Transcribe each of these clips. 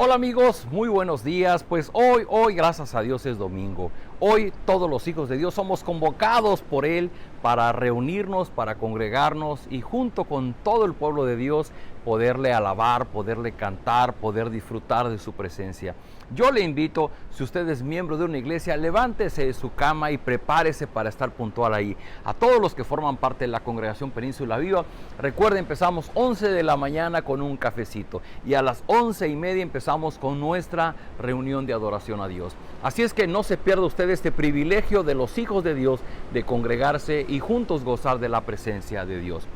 Hola amigos, muy buenos días. Pues hoy gracias a Dios es domingo. Hoy todos los hijos de Dios somos convocados por Él para reunirnos, para congregarnos y junto con todo el pueblo de Dios poderle alabar, poderle cantar, poder disfrutar de su presencia. Yo le invito, si usted es miembro de una iglesia, levántese de su cama y prepárese para estar puntual ahí. A todos los que forman parte de la congregación Península Viva, recuerden, empezamos 11 de la mañana con un cafecito y a las 11:30 empezamos con nuestra reunión de adoración a Dios. Así es que no se pierda usted este privilegio de los hijos de Dios de congregarse y juntos gozar de la presencia de Dios.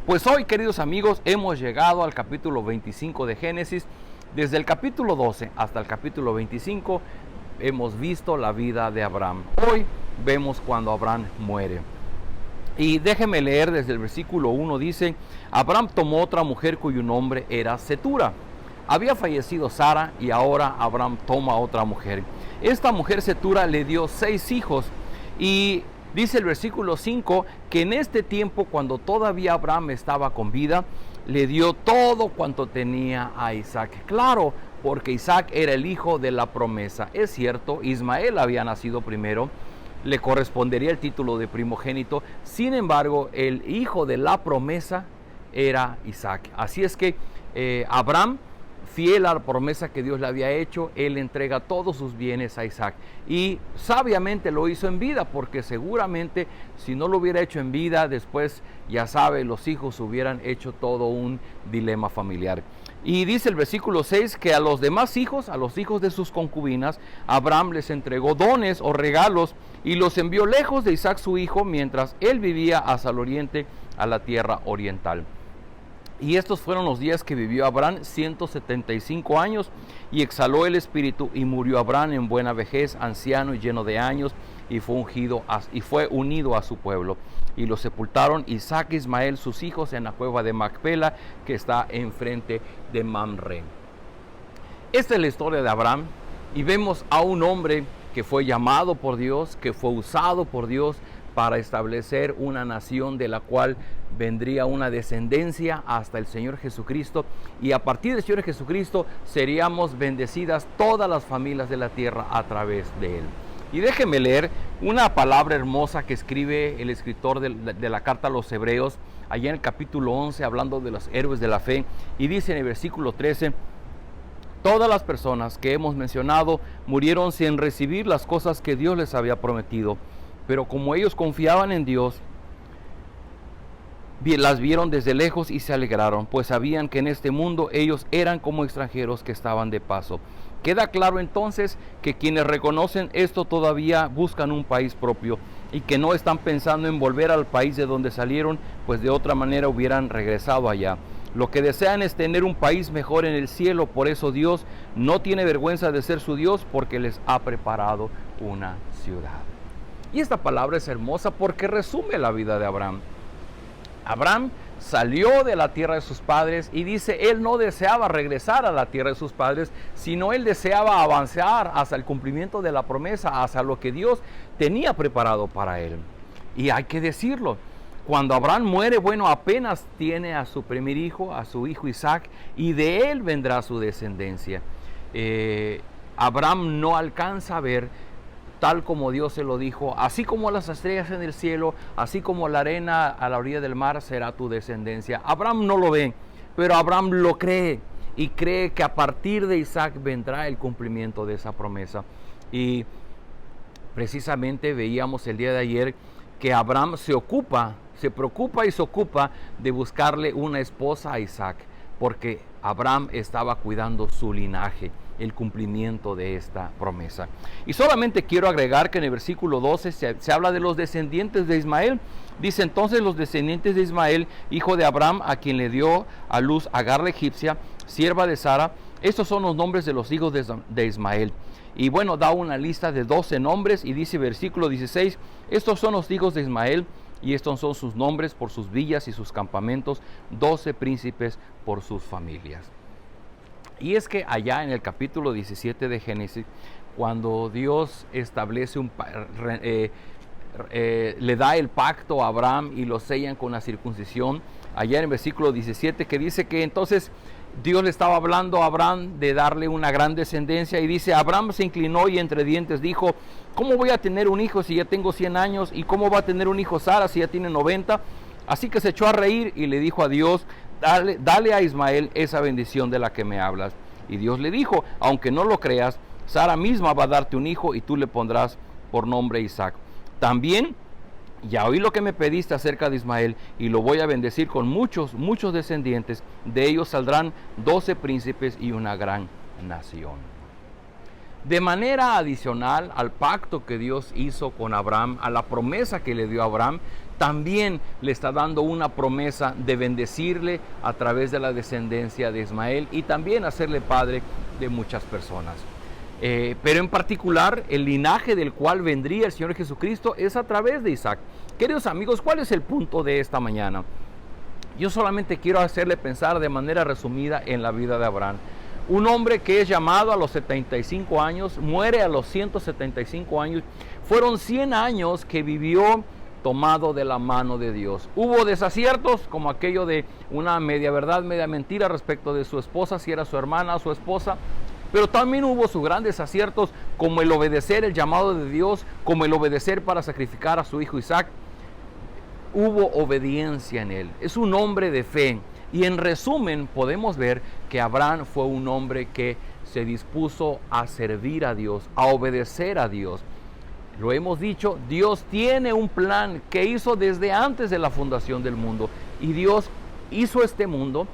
Pues hoy, queridos amigos, hemos llegado al capítulo 25 de Génesis. Desde el capítulo 12 hasta el capítulo 25 hemos visto la vida de Abraham. Hoy vemos cuando Abraham muere. Y déjeme leer desde el versículo 1, dice: Abraham tomó otra mujer cuyo nombre era Cetura. Había fallecido Sara y ahora Abraham toma otra mujer. Esta mujer Cetura le dio 6 hijos y dice el versículo 5 que en este tiempo, cuando todavía Abraham estaba con vida, le dio todo cuanto tenía a Isaac. Claro, porque Isaac era el hijo de la promesa. Es cierto, Ismael había nacido primero, le correspondería el título de primogénito. Sin embargo, el hijo de la promesa era Isaac. Así es que Abraham, fiel a la promesa que Dios le había hecho, él entrega todos sus bienes a Isaac. Y sabiamente lo hizo en vida, porque seguramente si no lo hubiera hecho en vida, después, ya sabe, los hijos hubieran hecho todo un dilema familiar. Y dice el versículo 6 que a los demás hijos, a los hijos de sus concubinas, Abraham les entregó dones o regalos y los envió lejos de Isaac su hijo, mientras él vivía hacia el oriente, a la tierra oriental. Y estos fueron los días que vivió Abraham, 175 años, y exhaló el espíritu, y murió Abraham en buena vejez, anciano y lleno de años, y fue unido a su pueblo. Y lo sepultaron Isaac e Ismael, sus hijos, en la cueva de Macpela, que está enfrente de Mamre. Esta es la historia de Abraham, y vemos a un hombre que fue llamado por Dios, que fue usado por Dios para establecer una nación de la cual vendría una descendencia hasta el Señor Jesucristo, y a partir del Señor Jesucristo seríamos bendecidas todas las familias de la tierra a través de Él. Y déjenme leer una palabra hermosa que escribe el escritor de la carta a los Hebreos, allá en el capítulo 11, hablando de los héroes de la fe, y dice en el versículo 13: todas las personas que hemos mencionado murieron sin recibir las cosas que Dios les había prometido, pero como ellos confiaban en Dios, las vieron desde lejos y se alegraron, pues sabían que en este mundo ellos eran como extranjeros que estaban de paso. Queda claro entonces que quienes reconocen esto todavía buscan un país propio y que no están pensando en volver al país de donde salieron, pues de otra manera hubieran regresado allá. Lo que desean es tener un país mejor en el cielo. Por eso Dios no tiene vergüenza de ser su Dios, porque les ha preparado una ciudad. Y esta palabra es hermosa porque resume la vida de Abraham. Abraham salió de la tierra de sus padres y dice, él no deseaba regresar a la tierra de sus padres, sino él deseaba avanzar hacia el cumplimiento de la promesa, hacia lo que Dios tenía preparado para él. Y hay que decirlo, cuando Abraham muere, bueno, apenas tiene a su primer hijo, a su hijo Isaac, y de él vendrá su descendencia. Abraham no alcanza a ver, tal como Dios se lo dijo, así como las estrellas en el cielo, así como la arena a la orilla del mar, será tu descendencia. Abraham no lo ve, pero Abraham lo cree, y cree que a partir de Isaac vendrá el cumplimiento de esa promesa. Y precisamente veíamos el día de ayer que Abraham se preocupa y se ocupa de buscarle una esposa a Isaac, porque Abraham estaba cuidando su linaje, el cumplimiento de esta promesa. Y solamente quiero agregar que en el versículo 12 se habla de los descendientes de Ismael. Dice entonces: los descendientes de Ismael, hijo de Abraham, a quien le dio a luz Agar la egipcia, sierva de Sara. Estos son los nombres de los hijos de Ismael. Y bueno, da una lista de 12 nombres y dice versículo 16: estos son los hijos de Ismael, y estos son sus nombres por sus villas y sus campamentos, 12 príncipes por sus familias. Y es que allá en el capítulo 17 de Génesis, cuando Dios establece le da el pacto a Abraham y lo sellan con la circuncisión, allá en el versículo 17, que dice que entonces Dios le estaba hablando a Abraham de darle una gran descendencia, y dice: Abraham se inclinó y entre dientes dijo: ¿cómo voy a tener un hijo si ya tengo 100 años? ¿Y cómo va a tener un hijo Sara si ya tiene 90? Así que se echó a reír y le dijo a Dios: dale a Ismael esa bendición de la que me hablas. Y Dios le dijo: aunque no lo creas, Sara misma va a darte un hijo y tú le pondrás por nombre Isaac. También ya oí lo que me pediste acerca de Ismael, y lo voy a bendecir con muchos descendientes. De ellos saldrán 12 príncipes y una gran nación. De manera adicional al pacto que Dios hizo con Abraham, a la promesa que le dio a Abraham, también le está dando una promesa de bendecirle a través de la descendencia de Ismael y también hacerle padre de muchas personas. Pero en particular, el linaje del cual vendría el Señor Jesucristo es a través de Isaac. Queridos amigos, ¿cuál es el punto de esta mañana? Yo solamente quiero hacerle pensar de manera resumida en la vida de Abraham. Un hombre que es llamado a los 75 años, muere a los 175 años. Fueron 100 años que vivió tomado de la mano de Dios. Hubo desaciertos, como aquello de una media verdad, media mentira respecto de su esposa, si era su hermana o su esposa. Pero también hubo sus grandes aciertos, como el obedecer el llamado de Dios, como el obedecer para sacrificar a su hijo Isaac. Hubo obediencia en él. Es un hombre de fe. Y en resumen podemos ver que Abraham fue un hombre que se dispuso a servir a Dios, a obedecer a Dios. Lo hemos dicho, Dios tiene un plan que hizo desde antes de la fundación del mundo. Y Dios hizo este mundo,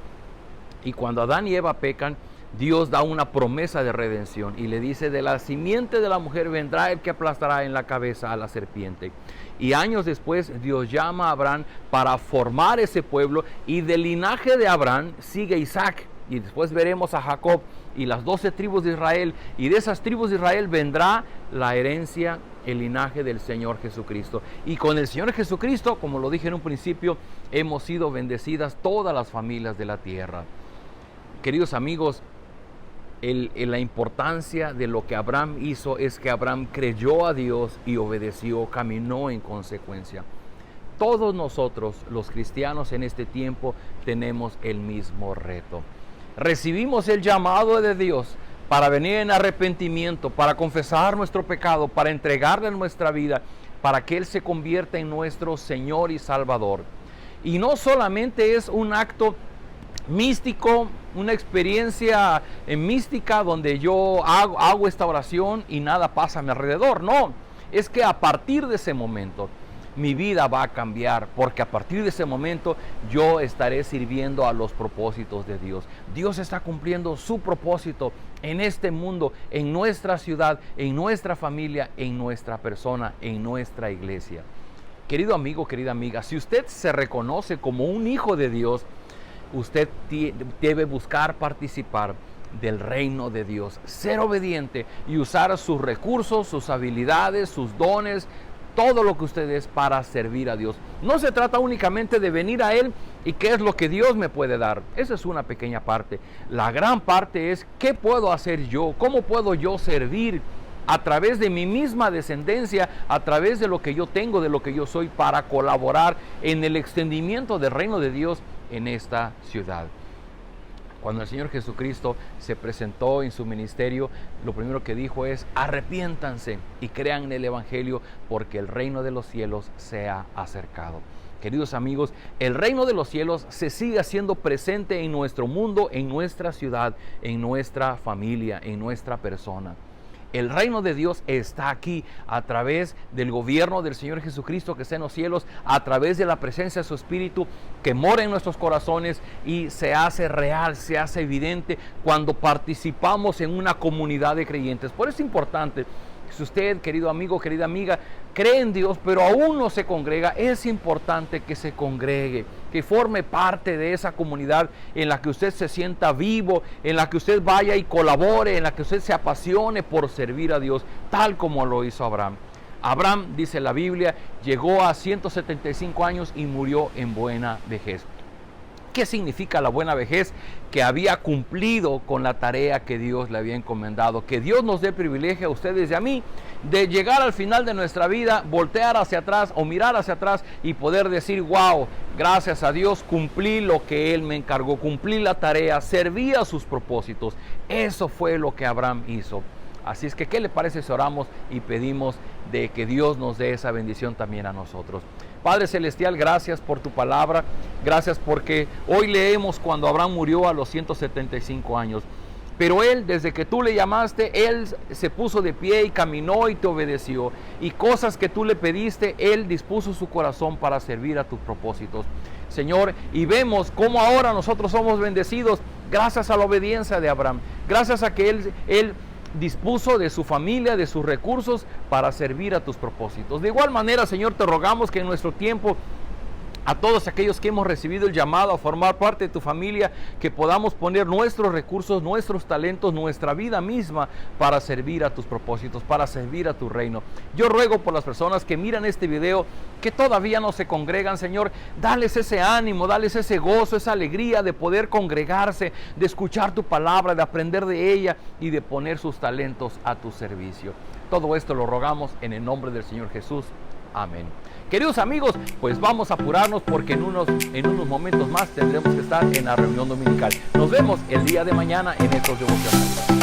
y cuando Adán y Eva pecan, Dios da una promesa de redención y le dice: de la simiente de la mujer vendrá el que aplastará en la cabeza a la serpiente. Y años después Dios llama a Abraham para formar ese pueblo, y del linaje de Abraham sigue Isaac, y después veremos a Jacob y las 12 tribus de Israel, y de esas tribus de Israel vendrá la herencia, el linaje del Señor Jesucristo. Y con el Señor Jesucristo, como lo dije en un principio, hemos sido bendecidas todas las familias de la tierra. Queridos amigos, la importancia de lo que Abraham hizo es que Abraham creyó a Dios y obedeció, caminó en consecuencia. Todos nosotros, los cristianos en este tiempo, tenemos el mismo reto. Recibimos el llamado de Dios para venir en arrepentimiento, para confesar nuestro pecado, para entregarle nuestra vida, para que Él se convierta en nuestro Señor y Salvador. Y no solamente es un acto místico, una experiencia mística donde yo hago esta oración y nada pasa a mi alrededor. No, es que a partir de ese momento mi vida va a cambiar, porque a partir de ese momento yo estaré sirviendo a los propósitos de Dios. Dios está cumpliendo su propósito en este mundo, en nuestra ciudad, en nuestra familia, en nuestra persona, en nuestra iglesia. Querido amigo, querida amiga, si usted se reconoce como un hijo de Dios, usted debe buscar participar del reino de Dios, ser obediente y usar sus recursos, sus habilidades, sus dones, todo lo que usted es para servir a Dios. No se trata únicamente de venir a Él y qué es lo que Dios me puede dar. Esa es una pequeña parte. La gran parte es qué puedo hacer yo, cómo puedo yo servir a través de mi misma descendencia, a través de lo que yo tengo, de lo que yo soy, para colaborar en el extendimiento del reino de Dios en esta ciudad. Cuando el Señor Jesucristo se presentó en su ministerio, lo primero que dijo es: arrepiéntanse y crean en el Evangelio, porque el reino de los cielos se ha acercado. Queridos amigos, el reino de los cielos se sigue haciendo presente en nuestro mundo, en nuestra ciudad, en nuestra familia, en nuestra persona. El reino de Dios está aquí a través del gobierno del Señor Jesucristo que está en los cielos, a través de la presencia de su Espíritu que mora en nuestros corazones y se hace real, se hace evidente cuando participamos en una comunidad de creyentes. Por eso es importante, si usted, querido amigo, querida amiga, cree en Dios pero aún no se congrega, es importante que se congregue, que forme parte de esa comunidad en la que usted se sienta vivo, en la que usted vaya y colabore, en la que usted se apasione por servir a Dios, tal como lo hizo Abraham. Abraham, dice la Biblia, llegó a 175 años y murió en buena vejez. ¿Qué significa la buena vejez? Que había cumplido con la tarea que Dios le había encomendado. Que Dios nos dé el privilegio a ustedes y a mí de llegar al final de nuestra vida, voltear hacia atrás o mirar hacia atrás y poder decir, wow, gracias a Dios cumplí lo que Él me encargó, cumplí la tarea, serví a sus propósitos. Eso fue lo que Abraham hizo. Así es que, ¿qué le parece si oramos y pedimos de que Dios nos dé esa bendición también a nosotros? Padre Celestial, gracias por tu palabra, gracias porque hoy leemos cuando Abraham murió a los 175 años. Pero él, desde que tú le llamaste, él se puso de pie y caminó y te obedeció. Y cosas que tú le pediste, él dispuso su corazón para servir a tus propósitos. Señor, y vemos cómo ahora nosotros somos bendecidos gracias a la obediencia de Abraham. Gracias a que él dispuso de su familia, de sus recursos para servir a tus propósitos. De igual manera, Señor, te rogamos que en nuestro tiempo, a todos aquellos que hemos recibido el llamado a formar parte de tu familia, que podamos poner nuestros recursos, nuestros talentos, nuestra vida misma para servir a tus propósitos, para servir a tu reino. Yo ruego por las personas que miran este video, que todavía no se congregan, Señor, dales ese ánimo, dales ese gozo, esa alegría de poder congregarse, de escuchar tu palabra, de aprender de ella y de poner sus talentos a tu servicio. Todo esto lo rogamos en el nombre del Señor Jesús. Amén. Queridos amigos, pues vamos a apurarnos porque en unos momentos más tendremos que estar en la reunión dominical. Nos vemos el día de mañana en estos devocionales.